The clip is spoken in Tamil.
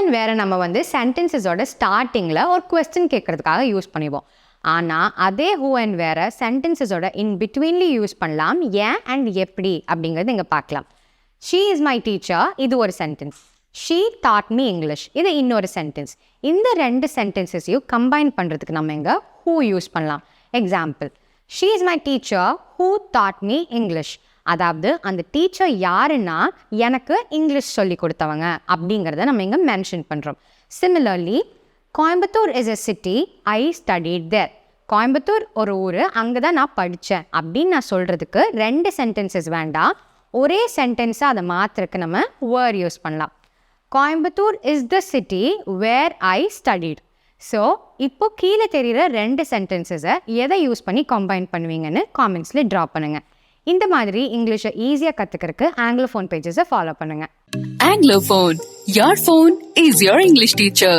and where நம்ம வந்து சென்டென்சஸோட ஸ்டார்டிங்கில் ஒரு கொஸ்டின் கேட்கறதுக்காக யூஸ் பண்ணிடுவோம். ஆனால் அதே who and where சென்டென்சஸோட இன் பிட்வீன்லி யூஸ் பண்ணலாம். ஏன் அண்ட் எப்படி அப்படிங்கிறது இங்கே பார்க்கலாம். She is my teacher, இது ஒரு sentence. She taught me English, இது இன்னொரு சென்டென்ஸ். இந்த ரெண்டு சென்டென்சஸையும் கம்பைன் பண்ணுறதுக்கு நம்ம இங்கே who யூஸ் பண்ணலாம். Example, She is my teacher who taught me English. அதாவது அந்த டீச்சர் யாருன்னா எனக்கு இங்கிலீஷ் சொல்லி கொடுத்தவங்க அப்படிங்கிறத நம்ம இங்கே மென்ஷன் பண்ணுறோம். Similarly, Coimbatore is a city, I studied there. Coimbatore ஒரு ஊர், அங்கே தான் நான் படித்தேன் அப்படின்னு நான் சொல்கிறதுக்கு ரெண்டு சென்டென்சஸ் வேண்டாம். ஒரே சென்டென்ஸாக அதை மாத்திரக்கு நம்ம வேர்ட் யூஸ் பண்ணலாம். Coimbatore is the city where I studied. So இப்போ கீழே தெரிகிற ரெண்டு சென்டென்சஸை எதை யூஸ் பண்ணி கம்பைன் பண்ணுவீங்கன்னு காமெண்ட்ஸில் ட்ராப் பண்ணுங்கள். இந்த மாதிரி இங்கிலீஷை ஈஸியாக கற்றுக்கிறதுக்கு ஆங்கிலோஃபோன் பேஜஸை ஃபாலோ பண்ணுங்கள். Anglophone, your phone is your English teacher.